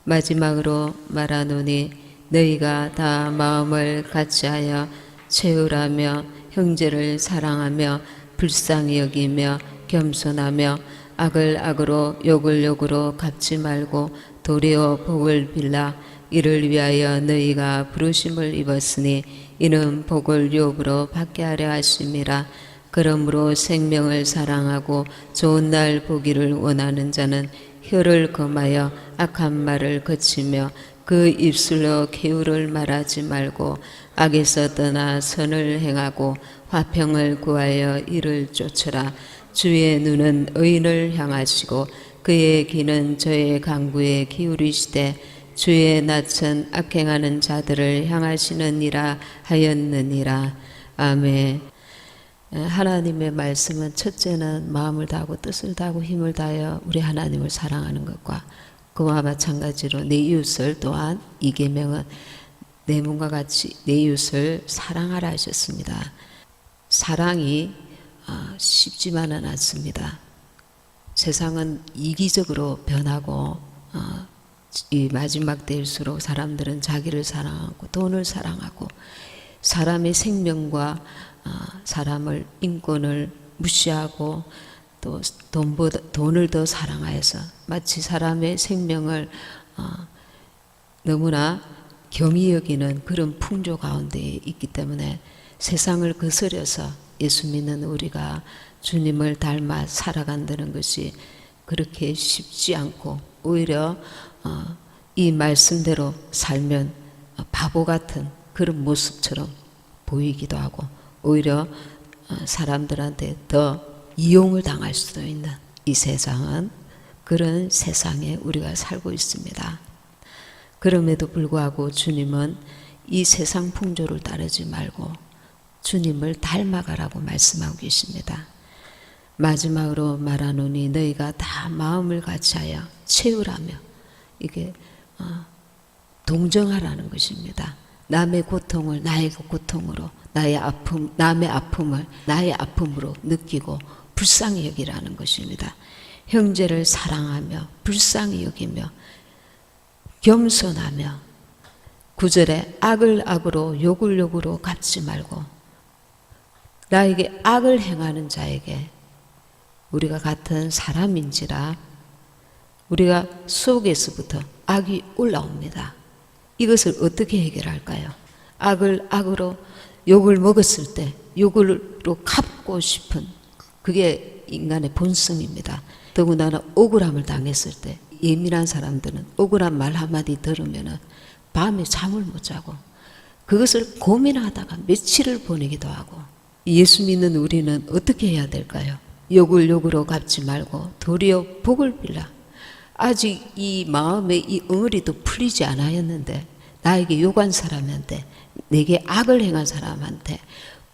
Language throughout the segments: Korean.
마지막으로 말하노니 너희가 다 마음을 같이하여 채우라며 형제를 사랑하며 불쌍히 여기며 겸손하며 악을 악으로 욕을 욕으로 갚지 말고 도리어 복을 빌라. 이를 위하여 너희가 부르심을 입었으니 이는 복을 유업으로 받게 하려 하심이라. 그러므로 생명을 사랑하고 좋은 날 보기를 원하는 자는 혀를 금하여 악한 말을 그치며 그 입술로 계율을 말하지 말고 악에서 떠나 선을 행하고 화평을 구하여 이를 쫓으라. 주의 눈은 의인을 향하시고 그의 귀는 저의 간구에 기울이시되 주의 낯은 악행하는 자들을 향하시느니라 하였느니라. 아멘. 하나님의 말씀은 첫째는 마음을 다하고 뜻을 다하고 힘을 다하여 우리 하나님을 사랑하는 것과 그와 마찬가지로 내 이웃을 또한 이 계명은 내 몸과 같이 내 이웃을 사랑하라 하셨습니다. 사랑이 쉽지만은 않습니다. 세상은 이기적으로 변하고 이 마지막 때일수록 사람들은 자기를 사랑하고 돈을 사랑하고 사람의 생명과 사람을 인권을 무시하고 또 돈을 더 사랑하여서 마치 사람의 생명을 너무나 경히 여기는 그런 풍조 가운데 있기 때문에 세상을 거스려서 예수 믿는 우리가 주님을 닮아 살아간다는 것이 그렇게 쉽지 않고 오히려 이 말씀대로 살면 바보 같은 그런 모습처럼 보이기도 하고 오히려 사람들한테 더 이용을 당할 수도 있는 이 세상은 그런 세상에 우리가 살고 있습니다. 그럼에도 불구하고 주님은 이 세상 풍조를 따르지 말고 주님을 닮아가라고 말씀하고 계십니다. 마지막으로 말하노니 너희가 다 마음을 같이하여 채우라며 이게 동정하라는 것입니다. 남의 고통을 나의 고통으로 남의 아픔을 나의 아픔으로 느끼고 불쌍히 여기라는 것입니다. 형제를 사랑하며 불쌍히 여기며 겸손하며 9절에 악을 악으로 욕을 욕으로 갚지 말고 나에게 악을 행하는 자에게 우리가 같은 사람인지라 우리가 속에서부터 악이 올라옵니다. 이것을 어떻게 해결할까요? 악을 악으로 욕을 먹었을 때 욕으로 갚고 싶은 그게 인간의 본성입니다. 더군다나 억울함을 당했을 때 예민한 사람들은 억울한 말 한마디 들으면 밤에 잠을 못 자고 그것을 고민하다가 며칠을 보내기도 하고 예수 믿는 우리는 어떻게 해야 될까요? 욕을 욕으로 갚지 말고 도리어 복을 빌라. 아직 이 마음의 이 엉어리도 풀리지 않았는데 나에게 욕한 사람한테 내게 악을 행한 사람한테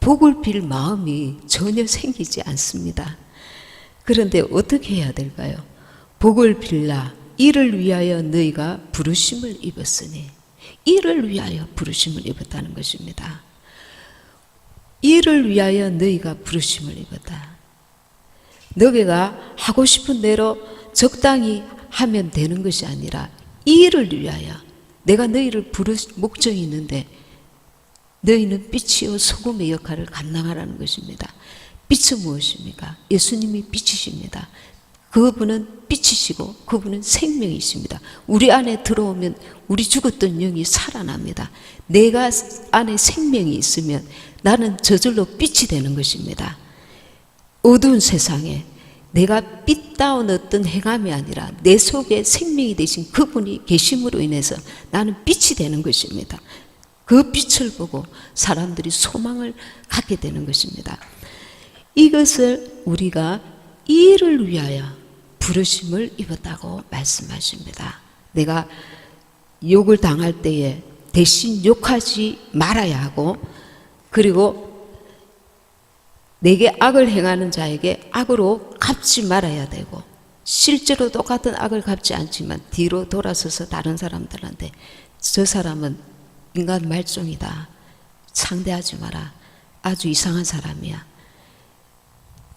복을 빌 마음이 전혀 생기지 않습니다. 그런데 어떻게 해야 될까요? 복을 빌라. 이를 위하여 너희가 부르심을 입었으니 이를 위하여 부르심을 입었다는 것입니다. 이를 위하여 너희가 부르심을 입었다. 너희가 하고 싶은 대로 적당히 하면 되는 것이 아니라 이를 위하여 내가 너희를 부를 목적이 있는데 너희는 빛이요 소금의 역할을 감당하라는 것입니다. 빛은 무엇입니까? 예수님이 빛이십니다. 그분은 빛이시고 그분은 생명이십니다. 우리 안에 들어오면 우리 죽었던 영이 살아납니다. 내가 안에 생명이 있으면 나는 저절로 빛이 되는 것입니다. 어두운 세상에 내가 빛다운 어떤 행함이 아니라 내 속에 생명이 되신 그분이 계심으로 인해서 나는 빛이 되는 것입니다. 그 빛을 보고 사람들이 소망을 갖게 되는 것입니다. 이것을 우리가 이를 위하여 부르심을 입었다고 말씀하십니다. 내가 욕을 당할 때에 대신 욕하지 말아야 하고 그리고 내게 악을 행하는 자에게 악으로 갚지 말아야 되고 실제로 똑같은 악을 갚지 않지만 뒤로 돌아서서 다른 사람들한테 저 사람은 인간 말종이다. 상대하지 마라. 아주 이상한 사람이야.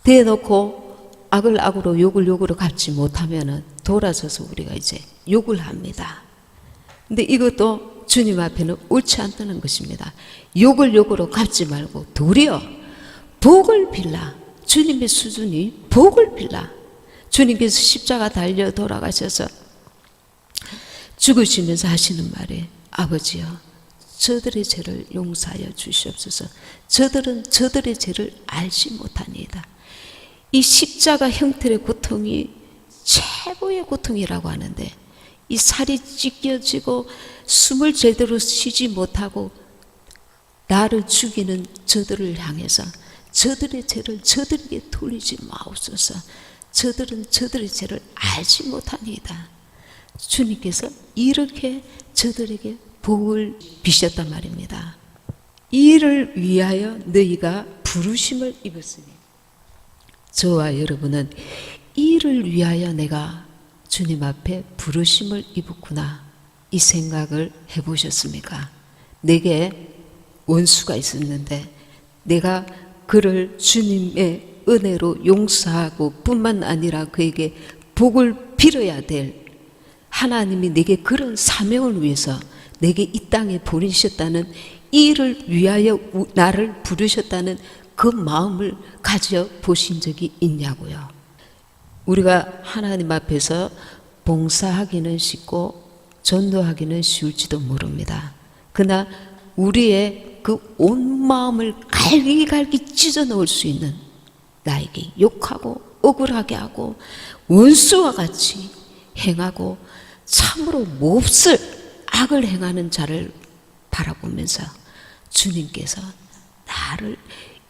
대놓고 악을 악으로 욕을 욕으로 갚지 못하면은 돌아서서 우리가 이제 욕을 합니다. 근데 이것도 주님 앞에는 옳지 않다는 것입니다. 욕을 욕으로 갚지 말고 도리어 복을 빌라. 주님의 수준이 복을 빌라. 주님께서 십자가 달려 돌아가셔서 죽으시면서 하시는 말이 아버지여 저들의 죄를 용서하여 주시옵소서. 저들은 저들의 죄를 알지 못하니이다. 이 십자가 형태의 고통이 최고의 고통이라고 하는데 이 살이 찢겨지고 숨을 제대로 쉬지 못하고 나를 죽이는 저들을 향해서 저들의 죄를 저들에게 돌리지 마옵소서. 저들은 저들의 죄를 알지 못하니이다. 주님께서 이렇게 저들에게 복을 비셨단 말입니다. 이를 위하여 너희가 부르심을 입었으니 저와 여러분은 이를 위하여 내가 주님 앞에 부르심을 입었구나 이 생각을 해보셨습니까? 내게 원수가 있었는데 내가 그를 주님의 은혜로 용서하고 뿐만 아니라 그에게 복을 빌어야 될 하나님이 내게 그런 사명을 위해서 내게 이 땅에 보내셨다는 이를 위하여 나를 부르셨다는 그 마음을 가져보신 적이 있냐고요. 우리가 하나님 앞에서 봉사하기는 쉽고 전도하기는 쉬울지도 모릅니다. 그러나 우리의 그 온 마음을 갈기갈기 찢어 놓을 수 있는 나에게 욕하고 억울하게 하고 원수와 같이 행하고 참으로 몹쓸 악을 행하는 자를 바라보면서 주님께서 나를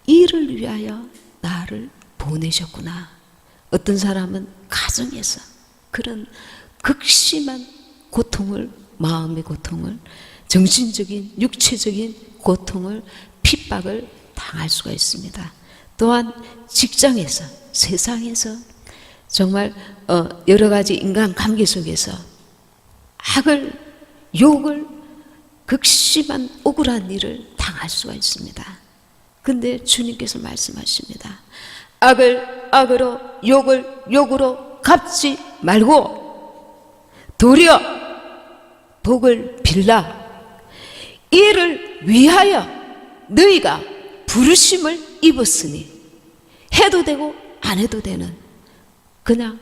이를 위하여 나를 보내셨구나. 어떤 사람은 가정에서 그런 극심한 고통을 마음의 고통을 정신적인 육체적인 고통을 핍박을 당할 수가 있습니다. 또한 직장에서 세상에서 정말 여러 가지 인간관계 속에서 악을 욕을 극심한 억울한 일을 당할 수가 있습니다. 근데 주님께서 말씀하십니다. 악을 악으로 욕을 욕으로 갚지 말고 도리어 복을 빌라. 이를 위하여 너희가 부르심을 입었으니 해도 되고 안 해도 되는 그냥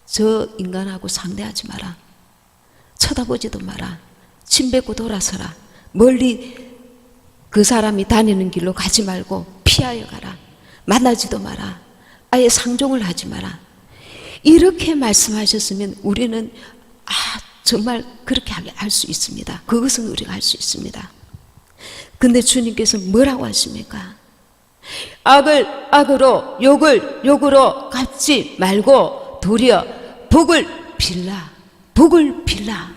저 인간하고 상대하지 마라. 쳐다보지도 마라. 침 뱉고 돌아서라. 멀리 그 사람이 다니는 길로 가지 말고 피하여 가라. 만나지도 마라. 아예 상종을 하지 마라. 이렇게 말씀하셨으면 우리는 정말 그렇게 할 수 있습니다. 그것은 우리가 할 수 있습니다. 근데 주님께서 뭐라고 하십니까? 악을 악으로 욕을 욕으로 갚지 말고 도리어 복을 빌라. 복을 빌라.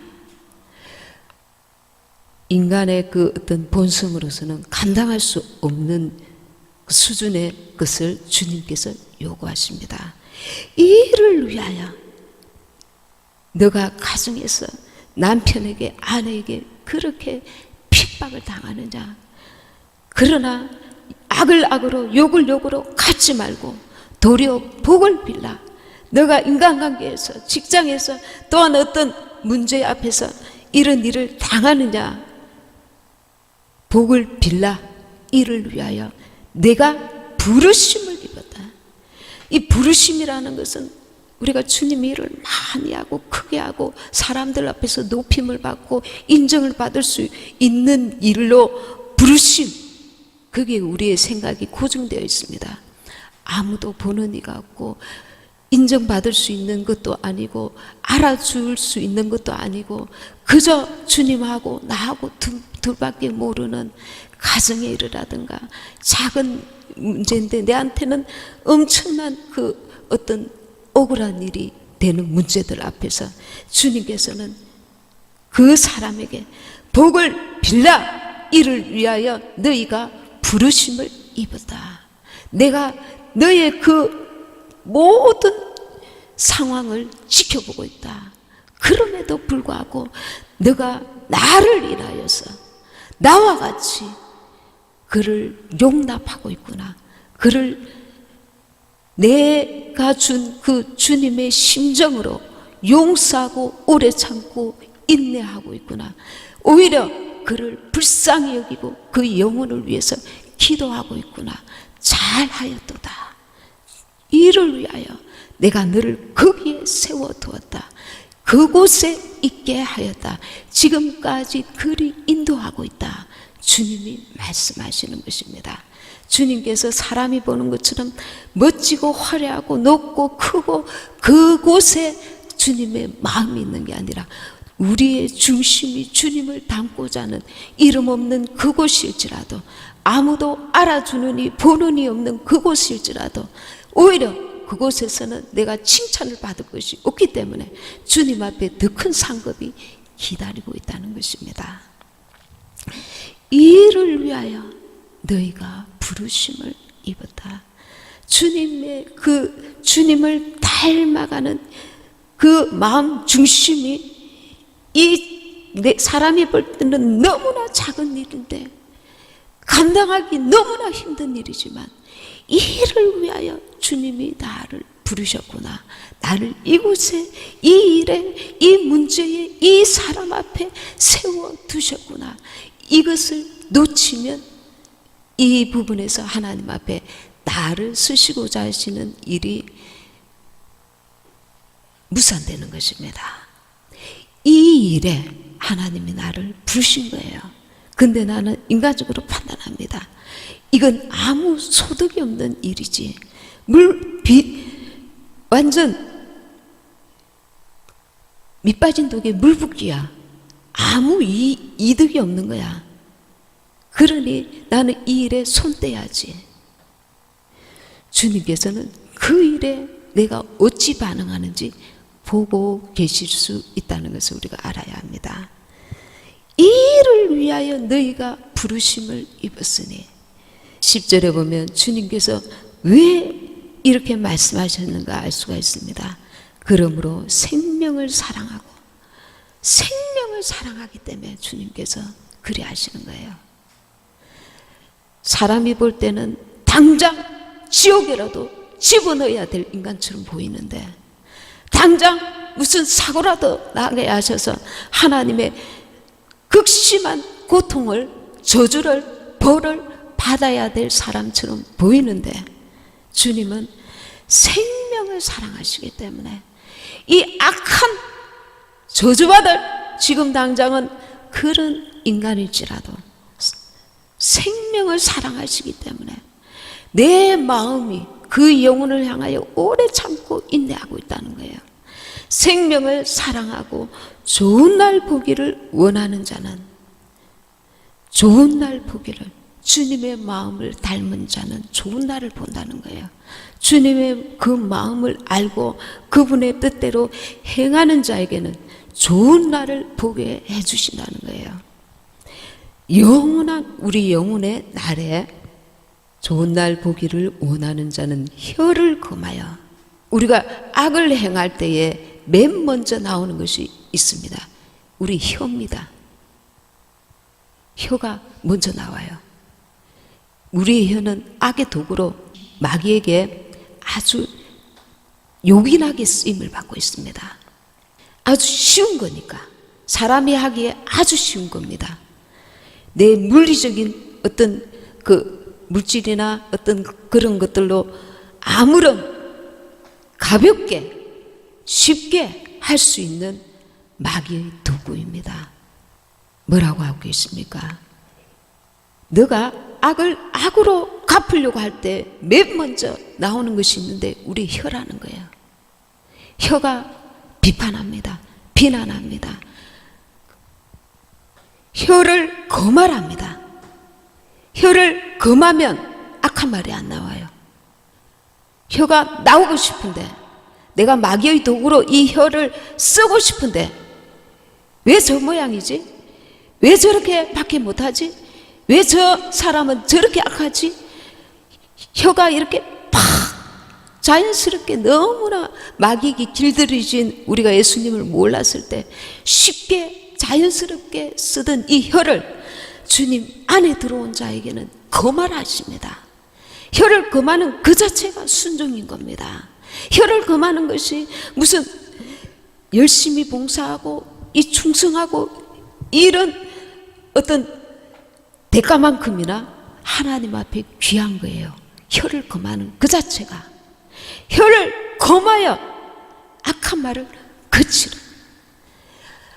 인간의 그 어떤 본성으로서는 감당할 수 없는 수준의 것을 주님께서 요구하십니다. 이를 위하여 너가 가정에서 남편에게 아내에게 그렇게 핍박을 당하느냐. 그러나 악을 악으로 욕을 욕으로 갚지 말고 도리어 복을 빌라. 너가 인간관계에서 직장에서 또한 어떤 문제 앞에서 이런 일을 당하느냐. 복을 빌라. 이를 위하여 내가 부르심을 입었다. 이 부르심이라는 것은 우리가 주님의 일을 많이 하고 크게 하고 사람들 앞에서 높임을 받고 인정을 받을 수 있는 일로 부르심, 그게 우리의 생각이 고정되어 있습니다. 아무도 보는 이가 없고 인정받을 수 있는 것도 아니고 알아줄 수 있는 것도 아니고 그저 주님하고 나하고 둘밖에 모르는 가정의 일이라든가 작은 문제인데 내한테는 엄청난 그 어떤 억울한 일이 되는 문제들 앞에서 주님께서는 그 사람에게 복을 빌라. 이를 위하여 너희가 부르심을 입었다. 내가 너의 그 모든 상황을 지켜보고 있다. 그럼에도 불구하고 너가 나를 인하여서 나와 같이 그를 용납하고 있구나. 그를 내가 준 그 주님의 심정으로 용서하고 오래 참고 인내하고 있구나. 오히려 그를 불쌍히 여기고 그 영혼을 위해서 기도하고 있구나. 잘하였도다. 이를 위하여 내가 너를 거기에 세워두었다. 그곳에 있게 하였다. 지금까지 그리 인도하고 있다. 주님이 말씀하시는 것입니다. 주님께서 사람이 보는 것처럼 멋지고 화려하고 높고 크고 그곳에 주님의 마음이 있는 게 아니라 우리의 중심이 주님을 담고자 하는 이름 없는 그곳일지라도, 아무도 알아주는 이 보는 이 없는 그곳일지라도 오히려 그곳에서는 내가 칭찬을 받을 것이 없기 때문에 주님 앞에 더 큰 상급이 기다리고 있다는 것입니다. 이를 위하여 너희가 부르심을 입었다. 주님의 그 주님을 닮아가는 그 마음 중심이 사람이 볼 때는 너무나 작은 일인데, 감당하기 너무나 힘든 일이지만 이를 위하여 주님이 나를 부르셨구나. 나를 이곳에, 이 일에, 이 문제에, 이 사람 앞에 세워두셨구나. 이것을 놓치면 이 부분에서 하나님 앞에 나를 쓰시고자 하시는 일이 무산되는 것입니다. 이 일에 하나님이 나를 부르신 거예요. 근데 나는 인간적으로 판단합니다. 이건 아무 소득이 없는 일이지. 완전 밑빠진 독에 물 붓기야. 아무 이득이 없는 거야. 그러니 나는 이 일에 손 떼야지. 주님께서는 그 일에 내가 어찌 반응하는지 보고 계실 수 있다는 것을 우리가 알아야 합니다. 이 일을 위하여 너희가 부르심을 입었으니, 10절에 보면 주님께서 왜 이렇게 말씀하셨는가 알 수가 있습니다. 그러므로 생명을 사랑하고, 생명을 사랑하기 때문에 주님께서 그리 하시는 거예요. 사람이 볼 때는 당장 지옥에라도 집어넣어야 될 인간처럼 보이는데, 당장 무슨 사고라도 나게 하셔서 하나님의 극심한 고통을, 저주를, 벌을 받아야 될 사람처럼 보이는데, 주님은 생명을 사랑하시기 때문에 이 악한 저주받을 지금 당장은 그런 인간일지라도 생명을 사랑하시기 때문에 내 마음이 그 영혼을 향하여 오래 참고 인내하고 있다는 거예요. 생명을 사랑하고 좋은 날 보기를 원하는 자는, 좋은 날 보기를, 주님의 마음을 닮은 자는 좋은 날을 본다는 거예요. 주님의 그 마음을 알고 그분의 뜻대로 행하는 자에게는 좋은 날을 보게 해주신다는 거예요. 영원한 우리 영혼의 날에 좋은 날 보기를 원하는 자는 혀를 금하여, 우리가 악을 행할 때에 맨 먼저 나오는 것이 있습니다. 우리 혀입니다. 혀가 먼저 나와요. 우리의 혀는 악의 도구로 마귀에게 아주 요긴하게 쓰임을 받고 있습니다. 아주 쉬운 거니까, 사람이 하기에 아주 쉬운 겁니다. 내 물리적인 어떤 그 물질이나 어떤 그런 것들로 아무런 가볍게 쉽게 할 수 있는 마귀의 도구입니다. 뭐라고 하고 있습니까? 너가 악을 악으로 갚으려고 할 때 맨 먼저 나오는 것이 있는데 우리 혀라는 거예요. 혀가 비판합니다. 비난합니다. 혀를 거말합니다. 혀를 금하면 악한 말이 안 나와요. 혀가 나오고 싶은데, 내가 마귀의 도구로 이 혀를 쓰고 싶은데 왜 저 모양이지? 왜 저렇게 밖에 못하지? 왜 저 사람은 저렇게 악하지? 혀가 이렇게 팍 자연스럽게 너무나 마귀에게 길들여진 우리가 예수님을 몰랐을 때 쉽게 자연스럽게 쓰던 이 혀를 주님 안에 들어온 자에게는 거말하십니다. 혀를 금하는 그 자체가 순종인 겁니다. 혀를 금하는 것이 무슨 열심히 봉사하고 이 충성하고 이런 어떤 대가만큼이나 하나님 앞에 귀한 거예요. 혀를 금하는 그 자체가. 혀를 금하여 악한 말을 그치라.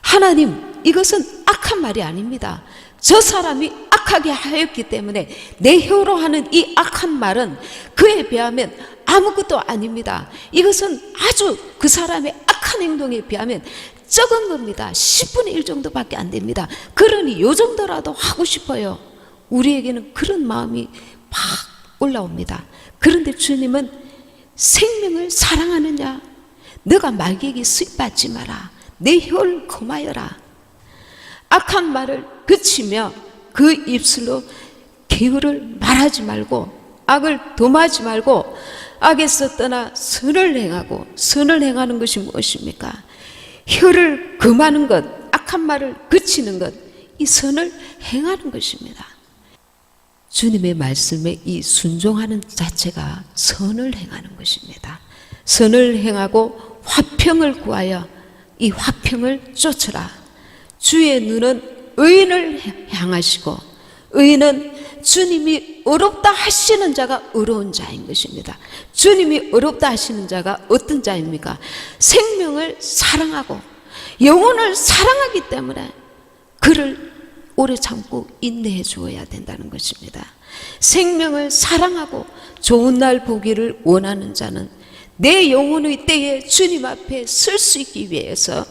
하나님, 이것은 악한 말이 아닙니다. 저 사람이 악하게 하였기 때문에 내 혀로 하는 이 악한 말은 그에 비하면 아무것도 아닙니다. 이것은 아주 그 사람의 악한 행동에 비하면 적은 겁니다. 10분의 1 정도밖에 안 됩니다. 그러니 요 정도라도 하고 싶어요. 우리에게는 그런 마음이 막 올라옵니다. 그런데 주님은 생명을 사랑하느냐? 너가 말기에게 수입받지 마라. 내 혀를 금하여라. 악한 말을 그치며 그 입술로 기울을 말하지 말고 악을 도마하지 말고 악에서 떠나 선을 행하고, 선을 행하는 것이 무엇입니까? 혀를 금하는 것, 악한 말을 그치는 것, 이 선을 행하는 것입니다. 주님의 말씀에 이 순종하는 자체가 선을 행하는 것입니다. 선을 행하고 화평을 구하여 이 화평을 쫓으라. 주의 눈은 의인을 향하시고, 의인은 주님이 어렵다 하시는 자가 의로운 자인 것입니다. 주님이 어렵다 하시는 자가 어떤 자입니까? 생명을 사랑하고 영혼을 사랑하기 때문에 그를 오래 참고 인내해 주어야 된다는 것입니다. 생명을 사랑하고 좋은 날 보기를 원하는 자는 내 영혼의 때에 주님 앞에 설 수 있기 위해서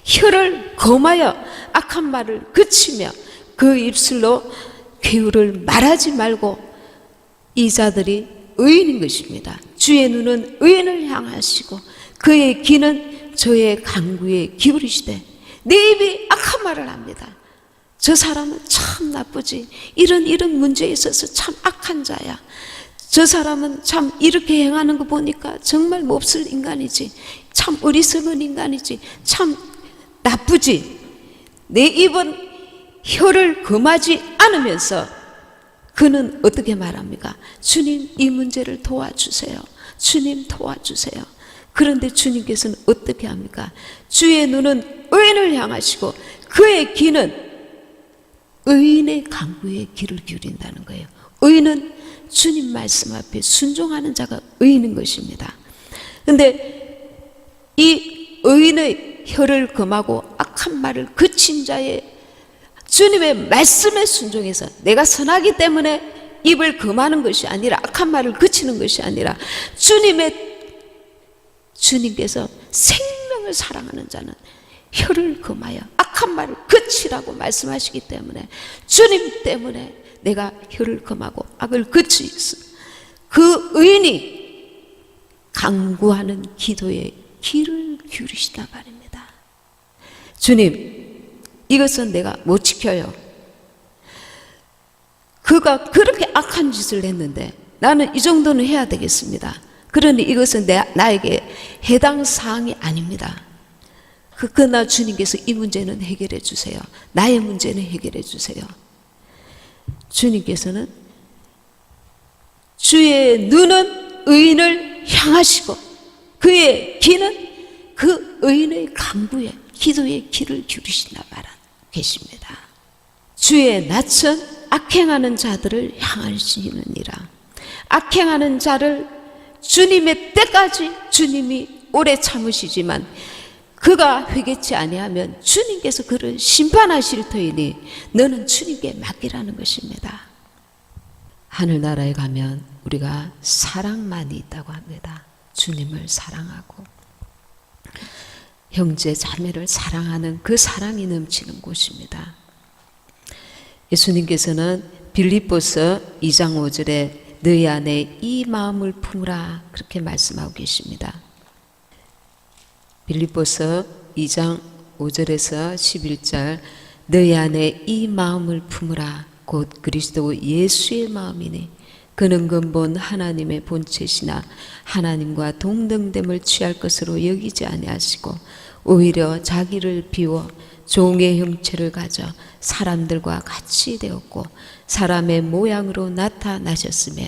혀를 금하여 악한 말을 그치며 그 입술로 괴유를 말하지 말고, 이 자들이 의인인 것입니다. 주의 눈은 의인을 향하시고 그의 귀는 저의 간구에 기울이시되, 내 입이 악한 말을 합니다. 저 사람은 참 나쁘지, 이런 문제에 있어서 참 악한 자야. 저 사람은 참 이렇게 행하는 거 보니까 정말 몹쓸 인간이지, 참 어리석은 인간이지, 참 나쁘지. 내 입은 혀를 금하지 않으면서 그는 어떻게 말합니까? 주님, 이 문제를 도와주세요. 주님, 도와주세요. 그런데 주님께서는 어떻게 합니까? 주의 눈은 의인을 향하시고 그의 귀는 의인의 간구에 귀를 기울인다는 거예요. 의인은 주님 말씀 앞에 순종하는 자가 의인인 것입니다. 그런데 이 의인의 혀를 금하고 악한 말을 그친 자의 주님의 말씀에 순종해서, 내가 선하기 때문에 입을 금하는 것이 아니라, 악한 말을 그치는 것이 아니라, 주님께서 생명을 사랑하는 자는 혀를 금하여 악한 말을 그치라고 말씀하시기 때문에, 주님 때문에 내가 혀를 금하고 악을 그치서 그 의인이 간구하는 기도에 귀를 기울이시단 말입니다. 주님, 이것은 내가 못 지켜요. 그가 그렇게 악한 짓을 했는데 나는 이 정도는 해야 되겠습니다. 그러니 이것은 나에게 해당 사항이 아닙니다. 그러나 주님께서 이 문제는 해결해 주세요. 나의 문제는 해결해 주세요. 주님께서는 주의 눈은 의인을 향하시고 그의 귀는 그 의인의 간구에, 기도에 귀를 기울이시나 계십니다. 주의 낯은 악행하는 자들을 향하시느니라. 악행하는 자를 주님의 때까지 주님이 오래 참으시지만 그가 회개치 아니하면 주님께서 그를 심판하실 터이니 너는 주님께 맡기라는 것입니다. 하늘나라에 가면 우리가 사랑만이 있다고 합니다. 주님을 사랑하고 형제 자매를 사랑하는 그 사랑이 넘치는 곳입니다. 예수님께서는 빌립보서 2장 5절에 너희 안에 이 마음을 품으라 그렇게 말씀하고 계십니다. 빌립보서 2장 5절에서 11절 너희 안에 이 마음을 품으라 곧 그리스도 예수의 마음이니 그는 근본 하나님의 본체시나 하나님과 동등됨을 취할 것으로 여기지 아니하시고 오히려 자기를 비워 종의 형체를 가져 사람들과 같이 되었고 사람의 모양으로 나타나셨으며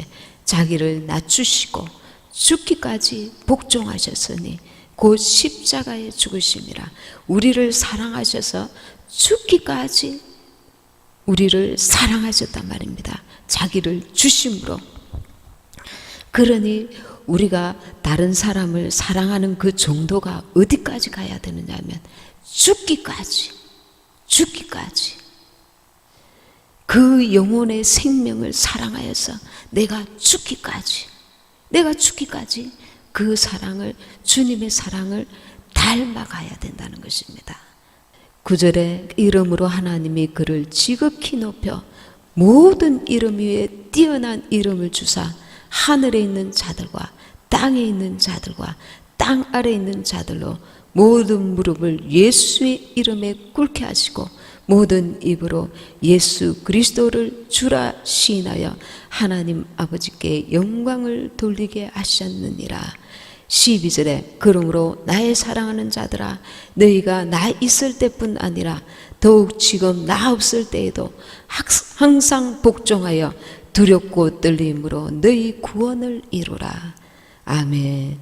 자기를 낮추시고 죽기까지 복종하셨으니 곧 십자가의 죽으심이라. 우리를 사랑하셔서 죽기까지 우리를 사랑하셨단 말입니다. 자기를 주심으로. 그러니 우리가 다른 사람을 사랑하는 그 정도가 어디까지 가야 되느냐면 죽기까지 그 영혼의 생명을 사랑하여서 내가 죽기까지 그 사랑을, 주님의 사랑을 닮아가야 된다는 것입니다. 9절에 이름으로 하나님이 그를 지극히 높여 모든 이름 위에 뛰어난 이름을 주사 하늘에 있는 자들과 땅에 있는 자들과 땅 아래에 있는 자들로 모든 무릎을 예수의 이름에 꿇게 하시고 모든 입으로 예수 그리스도를 주라 시인하여 하나님 아버지께 영광을 돌리게 하셨느니라. 12절에 그러므로 나의 사랑하는 자들아 너희가 나 있을 때뿐 아니라 더욱 지금 나 없을 때에도 항상 복종하여 두렵고 떨림으로 너희 구원을 이루라. 아멘.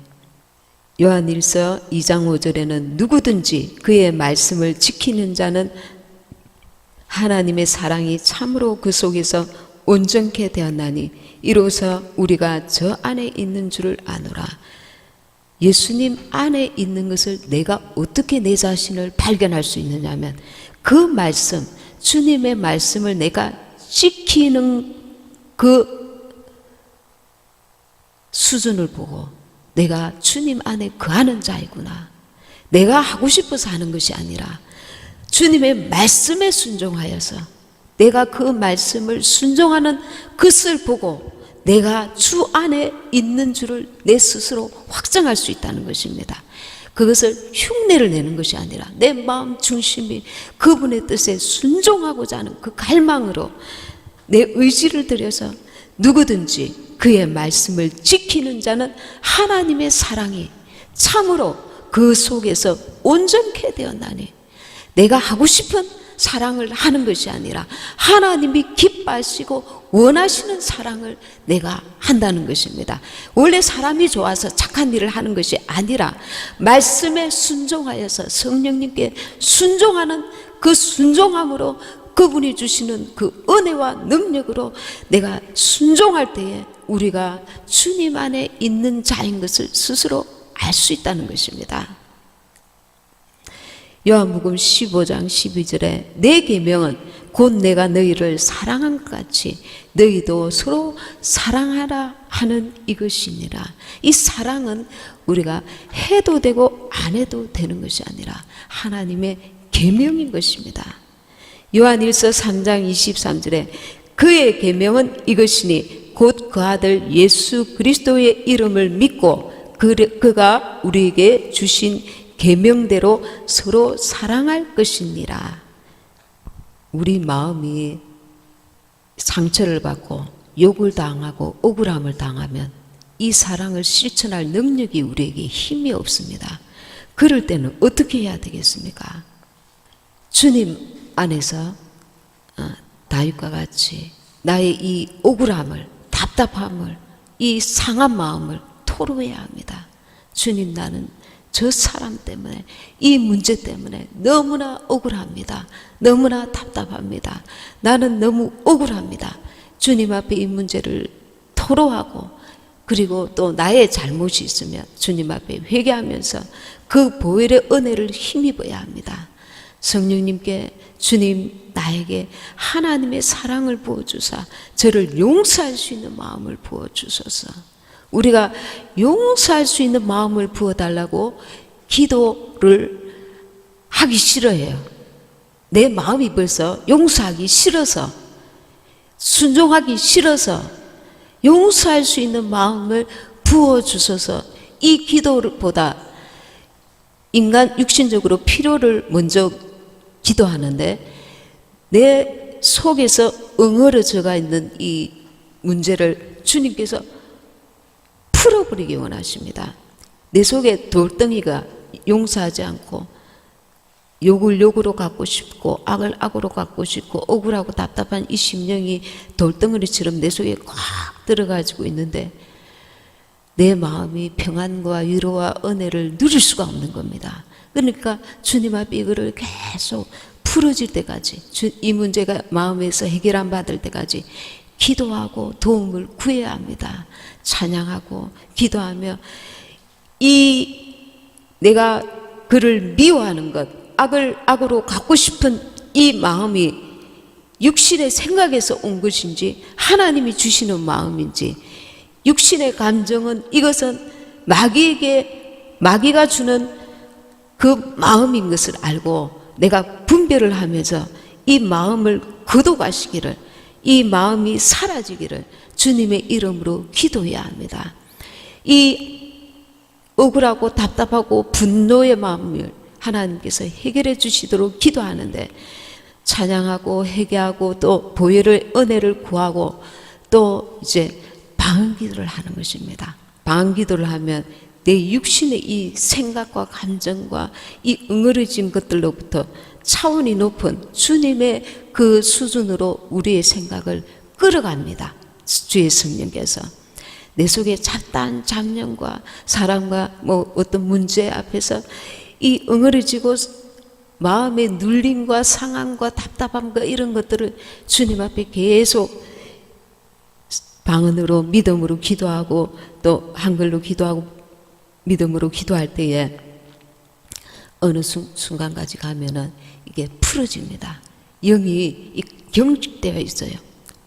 요한일서 2장 5절에는 누구든지 그의 말씀을 지키는 자는 하나님의 사랑이 참으로 그 속에서 온전케 되었나니 이로써 우리가 저 안에 있는 줄을 아노라. 예수님 안에 있는 것을 내가 어떻게 내 자신을 발견할 수 있느냐면 그 말씀, 주님의 말씀을 내가 지키는 그 수준을 보고 내가 주님 안에 거하는 자이구나. 내가 하고 싶어서 하는 것이 아니라 주님의 말씀에 순종하여서 내가 그 말씀을 순종하는 것을 보고 내가 주 안에 있는 줄을 내 스스로 확정할 수 있다는 것입니다. 그것을 흉내를 내는 것이 아니라 내 마음 중심이 그분의 뜻에 순종하고자 하는 그 갈망으로 내 의지를 들여서 누구든지 그의 말씀을 지키는 자는 하나님의 사랑이 참으로 그 속에서 온전케 되었나니 내가 하고 싶은 사랑을 하는 것이 아니라 하나님이 기뻐하시고 원하시는 사랑을 내가 한다는 것입니다. 원래 사람이 좋아서 착한 일을 하는 것이 아니라 말씀에 순종하여서 성령님께 순종하는 그 순종함으로 그분이 주시는 그 은혜와 능력으로 내가 순종할 때에 우리가 주님 안에 있는 자인 것을 스스로 알 수 있다는 것입니다. 요한복음 15장 12절에 내 계명은 곧 내가 너희를 사랑한 것 같이 너희도 서로 사랑하라 하는 이것이니라. 이 사랑은 우리가 해도 되고 안 해도 되는 것이 아니라 하나님의 계명인 것입니다. 요한일서 3장 23절에 그의 계명은 이것이니 곧 그 아들 예수 그리스도의 이름을 믿고 그가 우리에게 주신 계명대로 서로 사랑할 것이니라. 우리 마음이 상처를 받고 욕을 당하고 억울함을 당하면 이 사랑을 실천할 능력이 우리에게 힘이 없습니다. 그럴 때는 어떻게 해야 되겠습니까? 주님 안에서 다윗과 같이 나의 이 억울함을, 답답함을, 이 상한 마음을 토로해야 합니다. 주님, 나는 저 사람 때문에, 이 문제 때문에 너무나 억울합니다. 너무나 답답합니다. 나는 너무 억울합니다. 주님 앞에 이 문제를 토로하고 그리고 또 나의 잘못이 있으면 주님 앞에 회개하면서 그 보혈의 은혜를 힘입어야 합니다. 성령님께 주님, 나에게 하나님의 사랑을 부어주사 저를 용서할 수 있는 마음을 부어주소서. 우리가 용서할 수 있는 마음을 부어달라고 기도를 하기 싫어해요. 내 마음이 벌써 용서하기 싫어서, 순종하기 싫어서 용서할 수 있는 마음을 부어주소서. 이 기도보다 인간 육신적으로 필요를 먼저 기도하는데 내 속에서 엉어러져가 있는 이 문제를 주님께서 풀어버리기 원하십니다. 내 속에 돌덩이가 용서하지 않고 욕을 욕으로 갖고 싶고 악을 악으로 갖고 싶고 억울하고 답답한 이 심령이 돌덩어리처럼 내 속에 꽉 들어가지고 있는데 내 마음이 평안과 위로와 은혜를 누릴 수가 없는 겁니다. 그러니까 주님 앞에 이거를 계속 풀어질 때까지, 이 문제가 마음에서 해결 안 받을 때까지 기도하고 도움을 구해야 합니다. 찬양하고 기도하며 내가 그를 미워하는 것, 악을 악으로 갖고 싶은 이 마음이 육신의 생각에서 온 것인지 하나님이 주시는 마음인지, 육신의 감정은 이것은 마귀가 주는 그 마음인 것을 알고 내가 분별을 하면서 이 마음을 거둬가시기를, 이 마음이 사라지기를 주님의 이름으로 기도해야 합니다. 이 억울하고 답답하고 분노의 마음을 하나님께서 해결해 주시도록 기도하는데, 찬양하고 회개하고 또 보혈의 은혜를 구하고 또 이제 방언기도를 하는 것입니다. 방언기도를 하면 내 육신의 이 생각과 감정과 이 응어리진 것들로부터 차원이 높은 주님의 그 수준으로 우리의 생각을 끌어갑니다. 주의 성령께서 내 속에 잡다한 잡념과 사람과 어떤 문제 앞에서 이 응어리지고 마음의 눌림과 상함과 답답함과 이런 것들을 주님 앞에 계속 방언으로 믿음으로 기도하고 또 한글로 기도하고 믿음으로 기도할 때에 어느 순간까지 가면은 이게 풀어집니다. 영이 경직되어 있어요.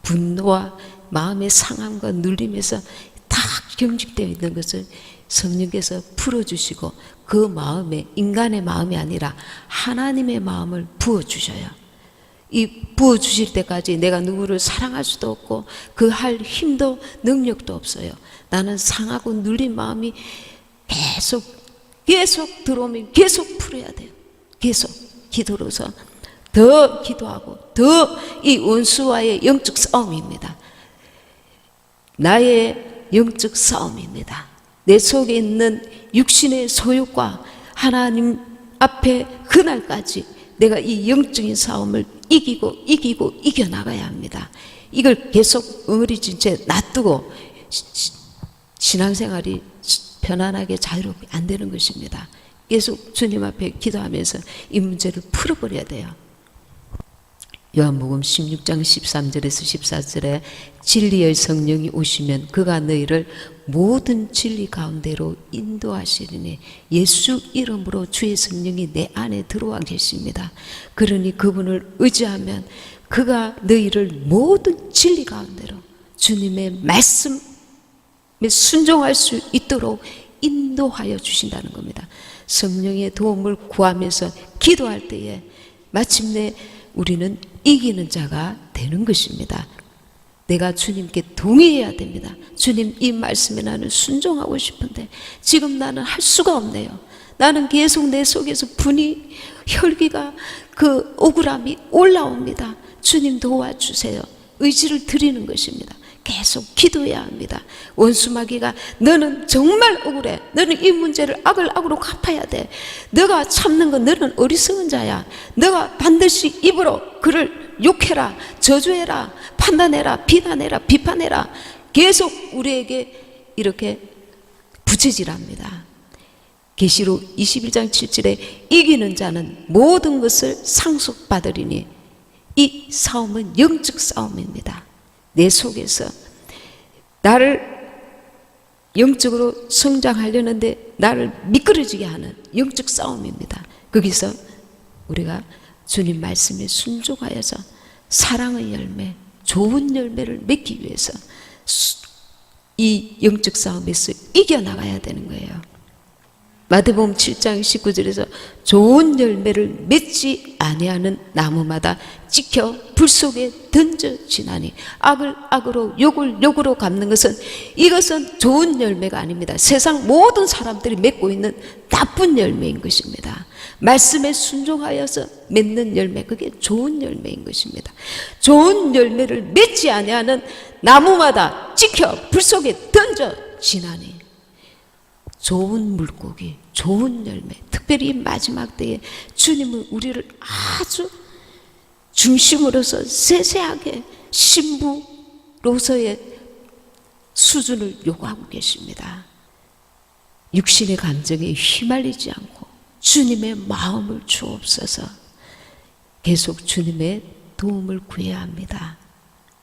분노와 마음의 상함과 눌림에서 다 경직되어 있는 것을 성령께서 풀어주시고 그 마음에 인간의 마음이 아니라 하나님의 마음을 부어주셔요. 이 부어주실 때까지 내가 누구를 사랑할 수도 없고 그 할 힘도 능력도 없어요. 나는 상하고 눌린 마음이 계속 들어오면 계속 풀어야 돼요. 계속 기도로서 더 기도하고 더 이 원수와의 영적 싸움입니다. 나의 영적 싸움입니다. 내 속에 있는 육신의 소욕과 하나님 앞에 그날까지 내가 이 영적인 싸움을 이기고 이겨나가야 합니다. 이걸 계속 응어리진 채 놔두고 신앙생활이 편안하게 자유롭게 안 되는 것입니다. 계속 주님 앞에 기도하면서 이 문제를 풀어버려야 돼요. 요한복음 16장 13절에서 14절에 진리의 성령이 오시면 그가 너희를 모든 진리 가운데로 인도하시리니, 예수 이름으로 주의 성령이 내 안에 들어와 계십니다. 그러니 그분을 의지하면 그가 너희를 모든 진리 가운데로 주님의 말씀에 순종할 수 있도록 인도하여 주신다는 겁니다. 성령의 도움을 구하면서 기도할 때에 마침내 우리는 이기는 자가 되는 것입니다. 내가 주님께 동의해야 됩니다. 주님, 이 말씀에 나는 순종하고 싶은데 지금 나는 할 수가 없네요. 나는 계속 내 속에서 분이, 혈기가, 그 억울함이 올라옵니다. 주님 도와주세요. 의지를 드리는 것입니다. 계속 기도해야 합니다. 원수마귀가 너는 정말 억울해. 너는 이 문제를 악을 악으로 갚아야 돼. 너가 참는 건 너는 어리석은 자야. 너가 반드시 입으로 그를 욕해라, 저주해라, 판단해라, 비난해라, 비판해라. 계속 우리에게 이렇게 부채질합니다. 계시록 21장 7절에 이기는 자는 모든 것을 상속받으리니, 이 싸움은 영적 싸움입니다. 내 속에서 나를 영적으로 성장하려는데 나를 미끄러지게 하는 영적 싸움입니다. 거기서 우리가 주님 말씀에 순종하여서 사랑의 열매, 좋은 열매를 맺기 위해서 이 영적 싸움에서 이겨나가야 되는 거예요. 마태복음 7장 19절에서 좋은 열매를 맺지 아니하는 나무마다 찍혀 불 속에 던져지나니, 악을 악으로 욕을 욕으로 갚는 것은, 이것은 좋은 열매가 아닙니다. 세상 모든 사람들이 맺고 있는 나쁜 열매인 것입니다. 말씀에 순종하여서 맺는 열매, 그게 좋은 열매인 것입니다. 좋은 열매를 맺지 아니하는 나무마다 찍혀 불 속에 던져지나니, 좋은 물고기, 좋은 열매, 특별히 마지막 때에 주님은 우리를 아주 중심으로서 세세하게 신부로서의 수준을 요구하고 계십니다. 육신의 감정에 휘말리지 않고 주님의 마음을 주옵소서. 계속 주님의 도움을 구해야 합니다.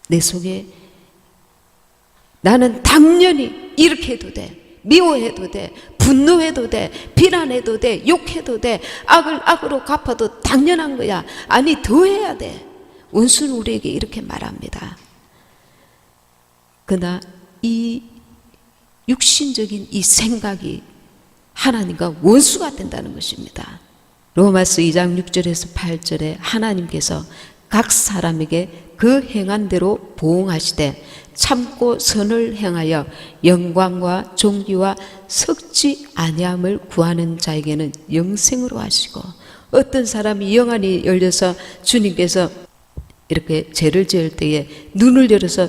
내 속에 나는 당연히 이렇게 해도 돼, 미워해도 돼, 분노해도 돼, 비난해도 돼, 욕해도 돼, 악을 악으로 갚아도 당연한 거야. 아니 더 해야 돼. 원수는 우리에게 이렇게 말합니다. 그러나 이 육신적인 이 생각이 하나님과 원수가 된다는 것입니다. 로마서 2장 6절에서 8절에 하나님께서 각 사람에게 그 행한 대로 보응하시되 참고 선을 행하여 영광과 존귀와 썩지 아니함을 구하는 자에게는 영생으로 하시고, 어떤 사람이 영안이 열려서 주님께서 이렇게 죄를 지을 때에 눈을 열어서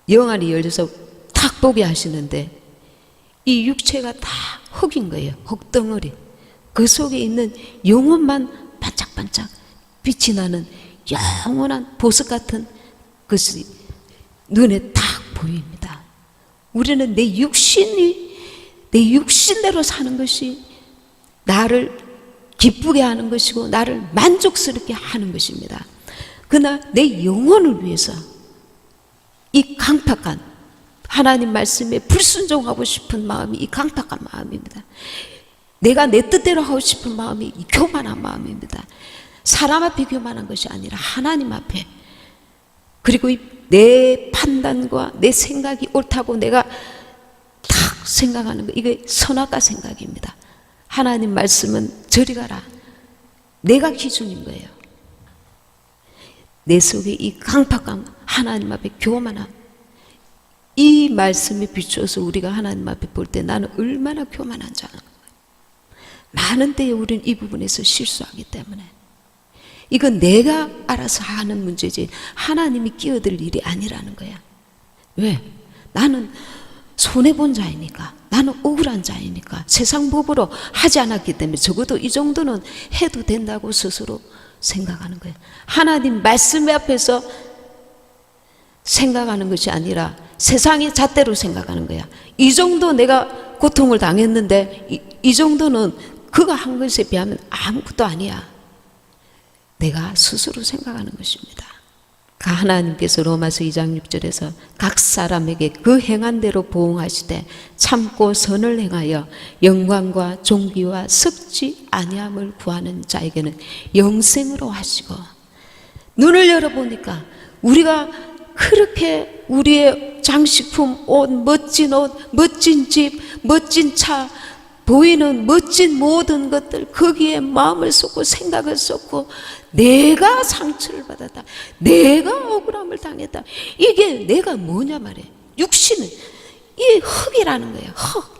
영안이 열려서 탁 보게 하시는데 이 육체가 다 흙인 거예요. 흙덩어리. 그 속에 있는 영혼만 반짝반짝 빛이 나는 영원한 보석 같은 것이 눈에 딱 보입니다. 우리는 내 육신대로 사는 것이 나를 기쁘게 하는 것이고 나를 만족스럽게 하는 것입니다. 그러나 내 영혼을 위해서 이 강팍한 하나님 말씀에 불순종하고 싶은 마음이 이 강팍한 마음입니다. 내가 내 뜻대로 하고 싶은 마음이 이 교만한 마음입니다. 사람 앞에 교만한 것이 아니라 하나님 앞에, 그리고 내 판단과 내 생각이 옳다고 내가 탁 생각하는 거, 이게 선악과 생각입니다. 하나님 말씀은 저리 가라, 내가 기준인 거예요. 내 속에 이 강팍함, 하나님 앞에 교만함, 이 말씀에 비추어서 우리가 하나님 앞에 볼 때 나는 얼마나 교만한 자는 거예요. 많은 때에 우리는 이 부분에서 실수하기 때문에 이건 내가 알아서 하는 문제지 하나님이 끼어들 일이 아니라는 거야. 왜? 나는 손해본 자이니까, 나는 억울한 자이니까, 세상 법으로 하지 않았기 때문에 적어도 이 정도는 해도 된다고 스스로 생각하는 거예요. 하나님 말씀 앞에서 생각하는 것이 아니라 세상의 잣대로 생각하는 거야. 이 정도 내가 고통을 당했는데 이 정도는 그가 한 것에 비하면 아무것도 아니야. 내가 스스로 생각하는 것입니다. 하나님께서 로마서 2장 6절에서 각 사람에게 그 행한 대로 보응하시되 참고 선을 행하여 영광과 존귀와 썩지 아니함을 구하는 자에게는 영생으로 하시고, 눈을 열어보니까 우리가 그렇게 우리의 장식품, 옷, 멋진 집, 멋진 차, 보이는 멋진 모든 것들, 거기에 마음을 쏟고 생각을 쏟고 내가 상처를 받았다, 내가 억울함을 당했다, 이게 내가 뭐냐 말이에요. 육신은 이 흙이라는 거예요. 흙.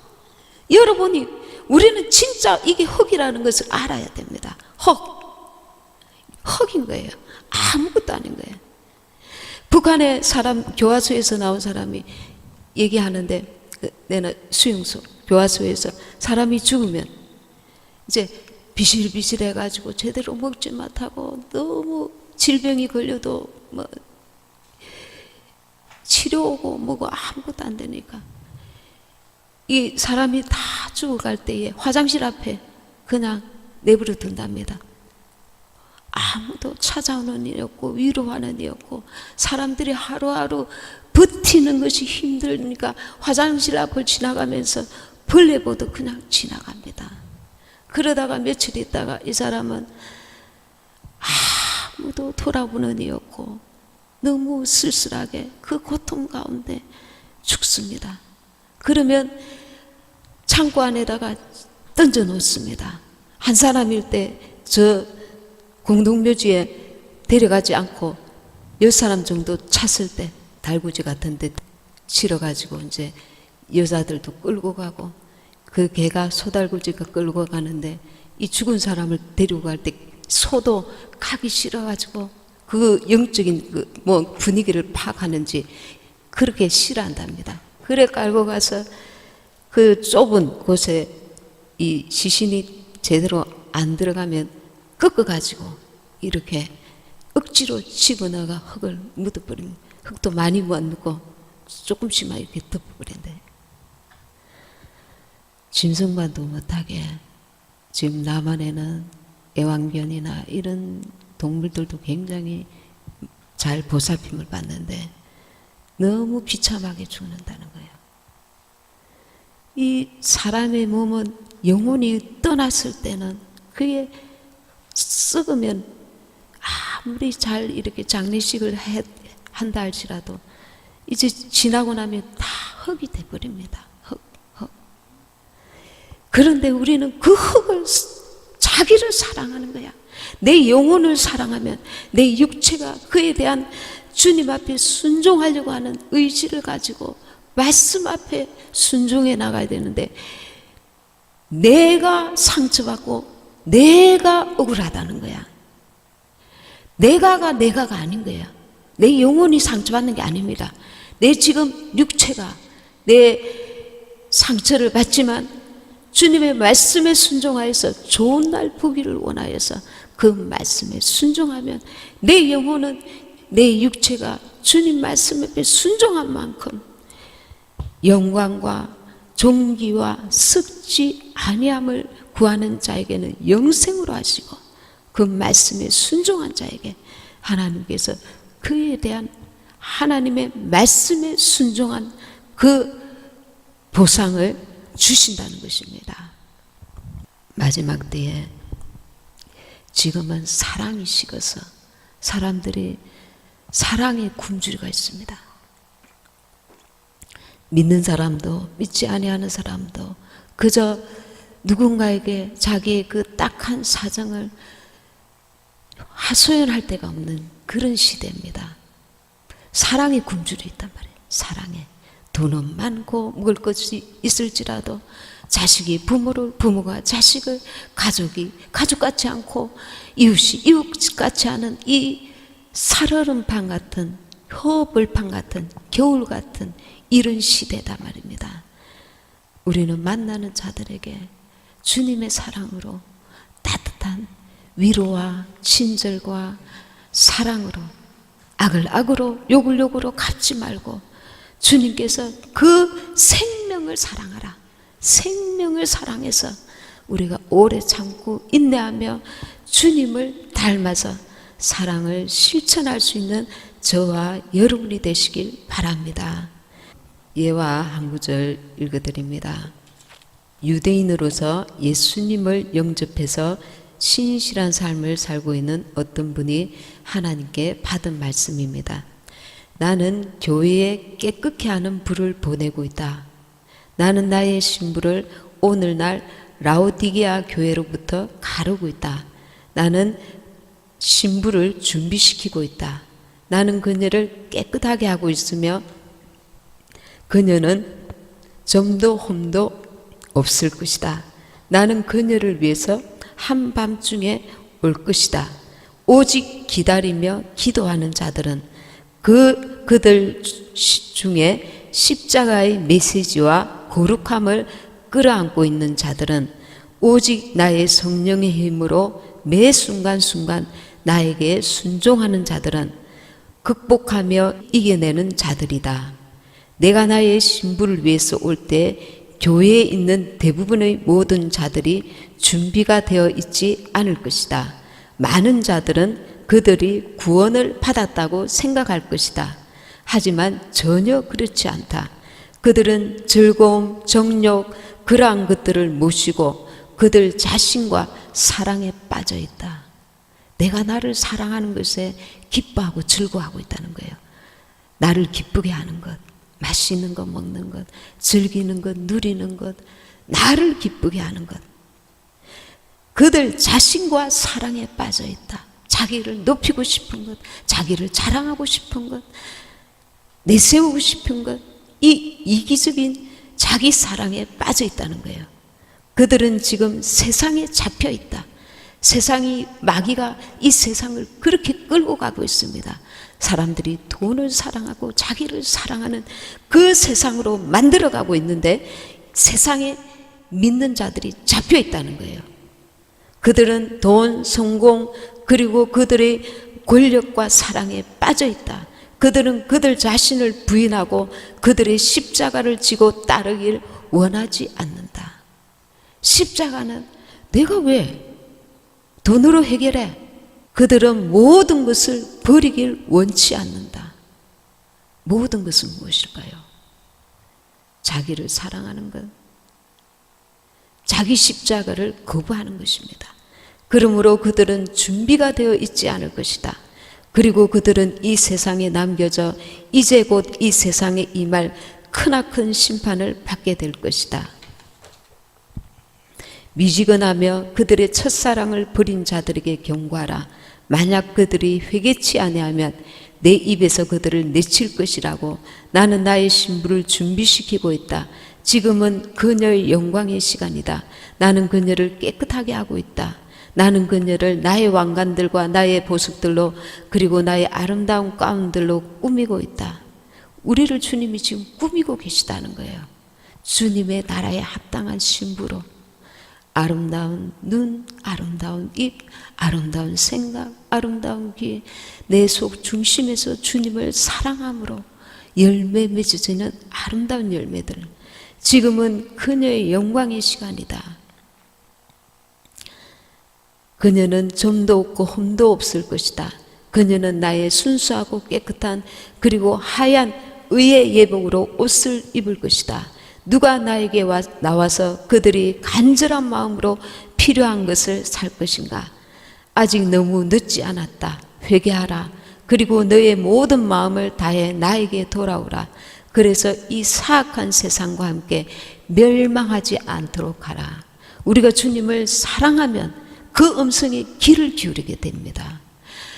여러분이, 우리는 진짜 이게 흙이라는 것을 알아야 됩니다. 흙인 거예요. 아무것도 아닌 거예요. 북한의 사람, 교화소에서 나온 사람이 얘기하는데, 내가 수용소 교화소에서 사람이 죽으면 이제 비실비실해 가지고 제대로 먹지 못하고 너무 질병이 걸려도 뭐 치료 오고 뭐고 아무것도 안 되니까 이 사람이 다 죽어갈 때에 화장실 앞에 그냥 내버려 둔답니다. 아무도 찾아오는 일이 없고 위로하는 일이 없고 사람들이 하루하루 버티는 것이 힘드니까 화장실 앞을 지나가면서 벌레 보듯 그냥 지나갑니다. 그러다가 며칠 있다가 이 사람은 아무도 돌아보는 이 없고 너무 쓸쓸하게 그 고통 가운데 죽습니다. 그러면 창고 안에다가 던져 놓습니다. 한 사람일 때 저 공동묘지에 데려가지 않고 10사람 정도 찼을 때 달구지 같은 데 실어가지고 이제 여자들도 끌고 가고 그 개가 소달구지가 끌고 가는데 이 죽은 사람을 데리고 갈 때 소도 가기 싫어가지고 그 영적인 그 뭐 분위기를 파악하는지 그렇게 싫어한답니다. 그래 깔고 가서 그 좁은 곳에 이 시신이 제대로 안 들어가면 꺾어가지고 이렇게 억지로 집어넣어가 흙을 묻어버리면 흙도 많이 못 묻고 조금씩만 이렇게 덮어버린대. 짐승만도 못하게 지금 남한에는 애완견이나 이런 동물들도 굉장히 잘 보살핌을 받는데 너무 비참하게 죽는다는 거예요. 이 사람의 몸은 영혼이 떠났을 때는 그게 썩으면 아무리 잘 이렇게 장례식을 한다 할지라도 이제 지나고 나면 다 흙이 돼버립니다. 흙. 그런데 우리는 그 흙을 자기를 사랑하는 거야. 내 영혼을 사랑하면 내 육체가 그에 대한 주님 앞에 순종하려고 하는 의지를 가지고 말씀 앞에 순종해 나가야 되는데 내가 상처받고 내가 억울하다는 거야. 내가가 아닌 거야. 내 영혼이 상처받는 게 아닙니다. 내 지금 육체가 내 상처를 받지만 주님의 말씀에 순종하여서 좋은 날 보기를 원하여서 그 말씀에 순종하면 내 영혼은 내 육체가 주님 말씀 앞에 순종한 만큼 영광과 존귀와 썩지 아니함을 구하는 자에게는 영생으로 하시고 그 말씀에 순종한 자에게 하나님께서 그에 대한 하나님의 말씀에 순종한 그 보상을 주신다는 것입니다. 마지막 때에 지금은 사랑이 식어서 사람들이 사랑에 굶주리가 있습니다. 믿는 사람도 믿지 아니하는 사람도 그저 누군가에게 자기의 그 딱한 사정을 하소연할 데가 없는 그런 시대입니다. 사랑이 굶주려 있단 말이에요. 사랑에 돈은 많고 먹을 것이 있을지라도 자식이 부모를, 부모가 자식을, 가족이 가족 같지 않고 이웃이 이웃 같지 않은 이 살얼음판 같은 허벌판 같은 겨울 같은 이런 시대다 말입니다. 우리는 만나는 자들에게 주님의 사랑으로 따뜻한 위로와 친절과 사랑으로 악을 악으로 욕을 욕으로 갚지 말고 주님께서 그 생명을 사랑하라. 생명을 사랑해서 우리가 오래 참고 인내하며 주님을 닮아서 사랑을 실천할 수 있는 저와 여러분이 되시길 바랍니다. 예와 한 구절 읽어드립니다. 유대인으로서 예수님을 영접해서 신실한 삶을 살고 있는 어떤 분이 하나님께 받은 말씀입니다. 나는 교회에 깨끗게 하는 불을 보내고 있다. 나는 나의 신부를 오늘날 라오디게아 교회로부터 가르고 있다. 나는 신부를 준비시키고 있다. 나는 그녀를 깨끗하게 하고 있으며 그녀는 점도 홈도 없을 것이다. 나는 그녀를 위해서 한밤중에 올 것이다. 오직 기다리며 기도하는 자들은 그들 중에 십자가의 메시지와 거룩함을 끌어안고 있는 자들은 오직 나의 성령의 힘으로 매 순간순간 나에게 순종하는 자들은 극복하며 이겨내는 자들이다. 내가 나의 신부를 위해서 올 때 교회에 있는 대부분의 모든 자들이 준비가 되어 있지 않을 것이다. 많은 자들은 그들이 구원을 받았다고 생각할 것이다. 하지만 전혀 그렇지 않다. 그들은 즐거움, 정욕, 그러한 것들을 모시고 그들 자신과 사랑에 빠져 있다. 내가 나를 사랑하는 것에 기뻐하고 즐거워하고 있다는 거예요. 나를 기쁘게 하는 것, 맛있는 것 먹는 것, 즐기는 것, 누리는 것, 나를 기쁘게 하는 것. 그들 자신과 사랑에 빠져 있다. 자기를 높이고 싶은 것, 자기를 자랑하고 싶은 것, 내세우고 싶은 것, 이 이기적인 자기 사랑에 빠져 있다는 거예요. 그들은 지금 세상에 잡혀 있다. 세상이 마귀가 이 세상을 그렇게 끌고 가고 있습니다. 사람들이 돈을 사랑하고 자기를 사랑하는 그 세상으로 만들어가고 있는데 세상에 믿는 자들이 잡혀 있다는 거예요. 그들은 돈, 성공, 그리고 그들의 권력과 사랑에 빠져 있다. 그들은 그들 자신을 부인하고 그들의 십자가를 지고 따르길 원하지 않는다. 십자가는 내가 왜 돈으로 해결해? 그들은 모든 것을 버리길 원치 않는다. 모든 것은 무엇일까요? 자기를 사랑하는 것, 자기 십자가를 거부하는 것입니다. 그러므로 그들은 준비가 되어 있지 않을 것이다. 그리고 그들은 이 세상에 남겨져 이제 곧 이 세상에 임할 크나큰 심판을 받게 될 것이다. 미지근하며 그들의 첫사랑을 버린 자들에게 경고하라. 만약 그들이 회개치 아니하면 내 입에서 그들을 내칠 것이라고 나는 나의 신부를 준비시키고 있다. 지금은 그녀의 영광의 시간이다. 나는 그녀를 깨끗하게 하고 있다. 나는 그녀를 나의 왕관들과 나의 보석들로 그리고 나의 아름다운 가운들로 꾸미고 있다. 우리를 주님이 지금 꾸미고 계시다는 거예요. 주님의 나라에 합당한 신부로 아름다운 눈, 아름다운 입, 아름다운 생각, 아름다운 귀, 내 속 중심에서 주님을 사랑함으로 열매 맺어지는 아름다운 열매들. 지금은 그녀의 영광의 시간이다. 그녀는 점도 없고 흠도 없을 것이다. 그녀는 나의 순수하고 깨끗한 그리고 하얀 의의 예복으로 옷을 입을 것이다. 누가 나에게 나와서 그들이 간절한 마음으로 필요한 것을 살 것인가? 아직 너무 늦지 않았다. 회개하라. 그리고 너의 모든 마음을 다해 나에게 돌아오라. 그래서 이 사악한 세상과 함께 멸망하지 않도록 하라. 우리가 주님을 사랑하면 그 음성에 귀를 기울이게 됩니다.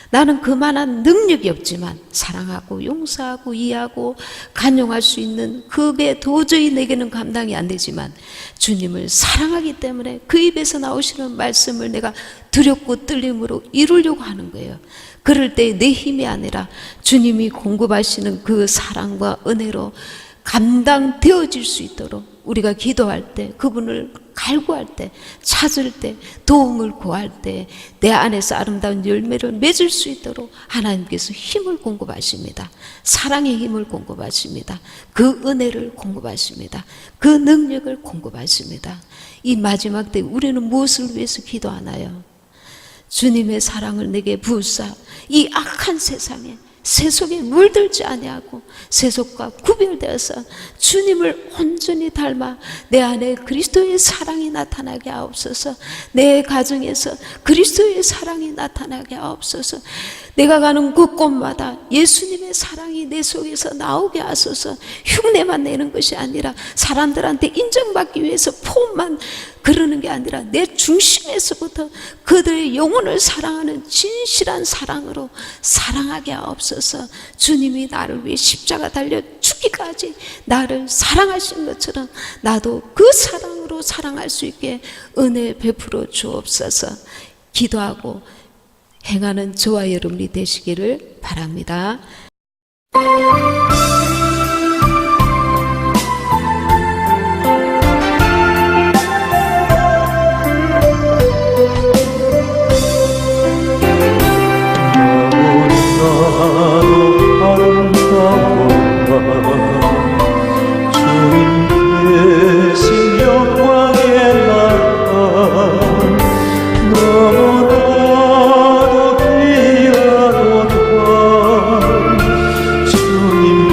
나는 그만한 능력이 없지만 사랑하고 용서하고 이해하고 간용할 수 있는 그게 도저히 내게는 감당이 안 되지만 주님을 사랑하기 때문에 그 입에서 나오시는 말씀을 내가 두렵고 떨림으로 이루려고 하는 거예요. 그럴 때 내 힘이 아니라 주님이 공급하시는 그 사랑과 은혜로 감당되어질 수 있도록 우리가 기도할 때, 그분을 갈구할 때, 찾을 때, 도움을 구할 때 내 안에서 아름다운 열매를 맺을 수 있도록 하나님께서 힘을 공급하십니다. 사랑의 힘을 공급하십니다. 그 은혜를 공급하십니다. 그 능력을 공급하십니다. 이 마지막 때 우리는 무엇을 위해서 기도하나요? 주님의 사랑을 내게 부으사 이 악한 세상에 세속에 물들지 아니하고 세속과 구별되어서 주님을 온전히 닮아 내 안에 그리스도의 사랑이 나타나게 하옵소서. 내 가정에서 그리스도의 사랑이 나타나게 하옵소서. 내가 가는 곳곳마다 예수님의 사랑이 내 속에서 나오게 하소서. 흉내만 내는 것이 아니라 사람들한테 인정받기 위해서 포옹만 그러는 게 아니라 내 중심에서부터 그들의 영혼을 사랑하는 진실한 사랑으로 사랑하게 하옵소서. 주님이 나를 위해 십자가 달려 죽기까지 나를 사랑하신 것처럼 나도 그 사랑으로 사랑할 수 있게 은혜 베풀어 주옵소서. 기도하고 행하는 저와 여러분이 되시기를 바랍니다. 주님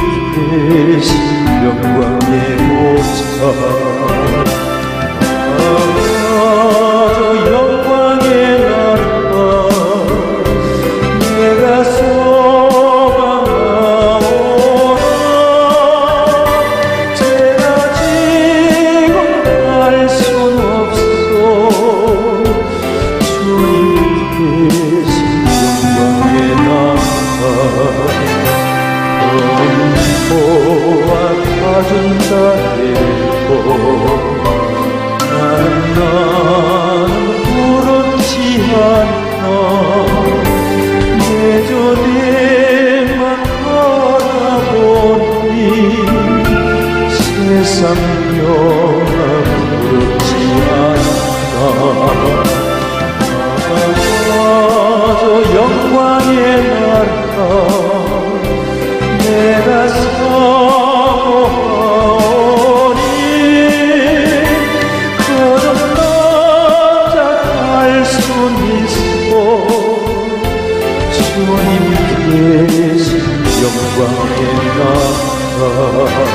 영광의 나라